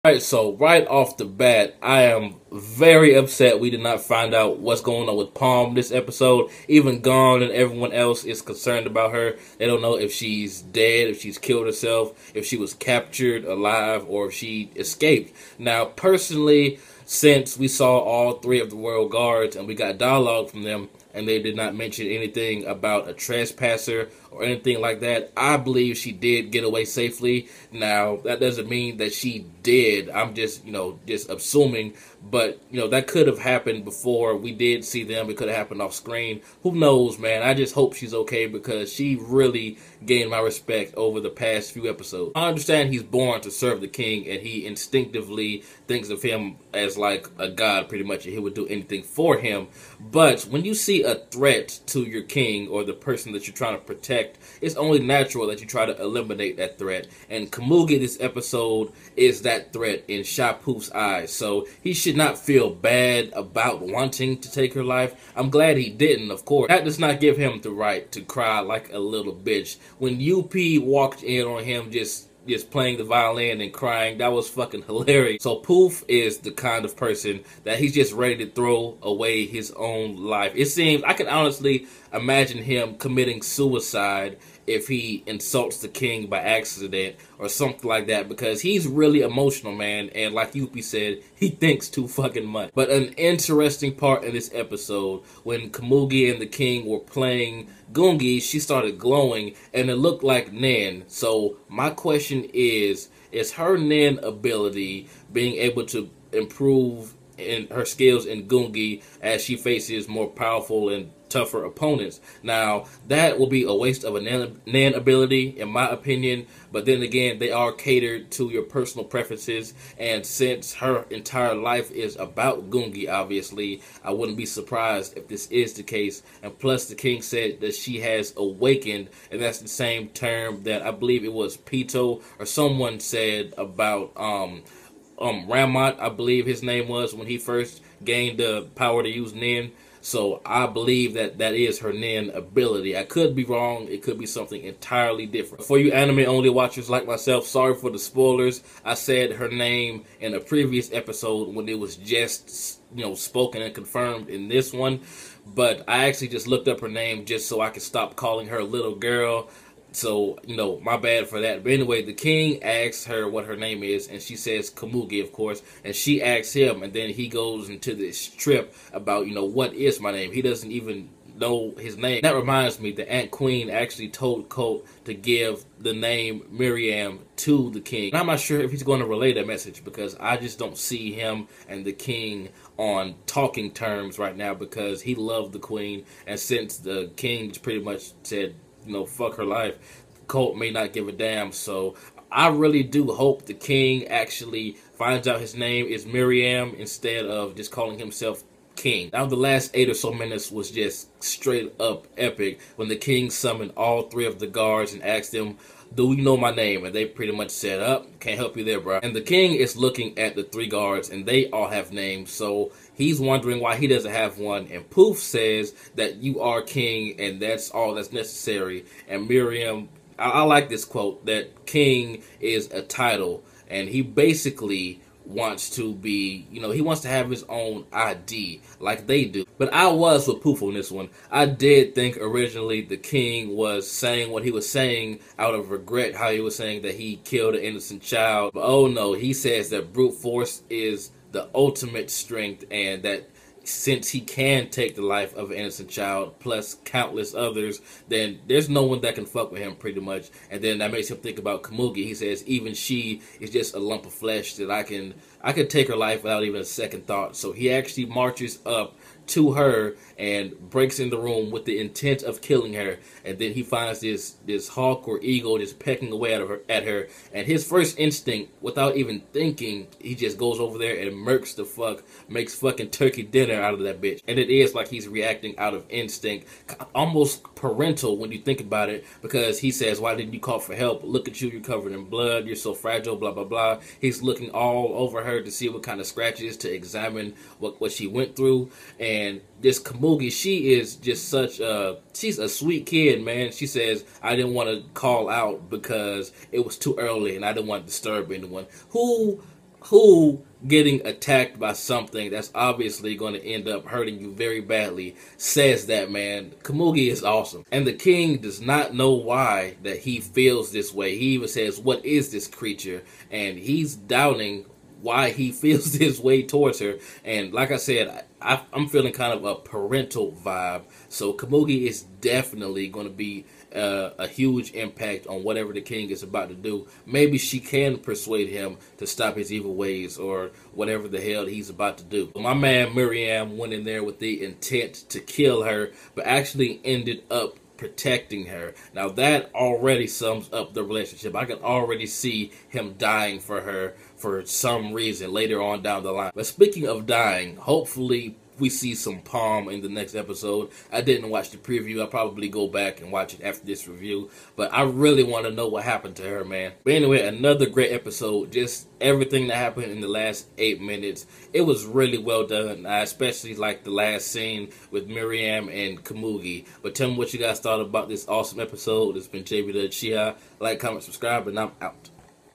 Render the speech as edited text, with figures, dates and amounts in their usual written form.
Alright, so right off the bat, I am very upset we did not find out what's going on with Palm this episode. Even Gon and everyone else is concerned about her. They don't know if she's dead, if she's killed herself, if she was captured alive, or if she escaped. Now, personally, since we saw all three of the royal guards and we got dialogue from them, and they did not mention anything about a trespasser or anything like that, I believe she did get away safely. Now, that doesn't mean that she did. I'm just, just assuming. But, that could have happened before we did see them. It could have happened off screen. Who knows, man? I just hope she's okay because she really gained my respect over the past few episodes. I understand he's born to serve the king and he instinctively thinks of him as like a god pretty much, and he would do anything for him. But when you see a threat to your king or the person that you're trying to protect, it's only natural that you try to eliminate that threat. And Komugi this episode is that threat in Shapoof's eyes. So he should not feel bad about wanting to take her life. I'm glad he didn't, of course. That does not give him the right to cry like a little bitch. When UP walked in on him just playing the violin and crying, that was fucking hilarious. So Poof is the kind of person that he's just ready to throw away his own life. It seems, I can honestly imagine him committing suicide if he insults the king by accident or something like that, because he's really emotional, man, and like Yuppie said, he thinks too fucking much. But an interesting part in this episode, when Komugi and the king were playing Gungi, she started glowing and it looked like Nen. So my question is her Nen ability being able to improve in her skills in Gungi as she faces more powerful and tougher opponents? Now, that will be a waste of a Nan ability, in my opinion, but then again, they are catered to your personal preferences, and since her entire life is about Gungi, obviously, I wouldn't be surprised if this is the case. And plus, the king said that she has awakened, and that's the same term that I believe it was Pito or someone said about Ramat, I believe his name was, when he first gained the power to use Nen. So I believe that that is her Nen ability. I could be wrong. It could be something entirely different. For you anime-only watchers like myself, sorry for the spoilers. I said her name in a previous episode when it was just, spoken and confirmed in this one. But I actually just looked up her name just so I could stop calling her little girl. So, my bad for that. But anyway, the king asks her what her name is, and she says Komugi, of course. And she asks him, and then he goes into this trip about, what is my name? He doesn't even know his name. That reminds me, the Ant Queen actually told Colt to give the name Miriam to the king. And I'm not sure if he's going to relay that message, because I just don't see him and the king on talking terms right now, because he loved the queen. And since the king pretty much said, fuck her life, Colt may not give a damn. So I really do hope the king actually finds out his name is Miriam instead of just calling himself king. Now, the last 8 or so minutes was just straight up epic when the king summoned all 3 of the guards and asked them, do you know my name? And they pretty much said, can't help you there, bro. And the king is looking at the 3 guards, and they all have names, so he's wondering why he doesn't have one. And Poof says that you are king, and that's all that's necessary. And Miriam, I like this quote, that king is a title, and he basically wants to be, he wants to have his own ID like they do. But I was with Poof on this one. I did think originally the king was saying what he was saying out of regret, how he was saying that he killed an innocent child. But oh no, he says that brute force is the ultimate strength, and that since he can take the life of an innocent child plus countless others, then there's no one that can fuck with him pretty much. And then that makes him think about Komugi. He says even she is just a lump of flesh that I could take her life without even a second thought. So he actually marches up to her and breaks in the room with the intent of killing her, and then he finds this hawk or eagle just pecking away at her, and his first instinct, without even thinking, he just goes over there and makes fucking turkey dinner out of that bitch. And it is like he's reacting out of instinct, almost parental when you think about it, because he says, why didn't you call for help? Look at you, you're covered in blood, you're so fragile, blah blah blah. He's looking all over her to see what kind of scratches, to examine what she went through. And this Komugi, she is just she's a sweet kid, man. She says, I didn't want to call out because it was too early and I didn't want to disturb anyone. Who who getting attacked by something that's obviously going to end up hurting you very badly says that, man, Komugi is awesome. And the king does not know why that he feels this way. He even says, what is this creature? And he's doubting why he feels this way towards her. And like I said, I'm feeling kind of a parental vibe. So Komugi is definitely going to be a huge impact on whatever the king is about to do. Maybe she can persuade him to stop his evil ways or whatever the hell he's about to do. My man Miriam went in there with the intent to kill her, but actually ended up protecting her. Now that already sums up the relationship. I can already see him dying for her for some reason later on down the line. But speaking of dying, hopefully we see some Palm in the next episode. I didn't watch the preview. I'll probably go back and watch it after this review. But I really want to know what happened to her, man. But anyway, another great episode. Just everything that happened in the last 8 minutes. It was really well done. I especially like the last scene with Miriam and Komugi. But tell me what you guys thought about this awesome episode. It's been JB the Chia. Like, comment, subscribe, and I'm out.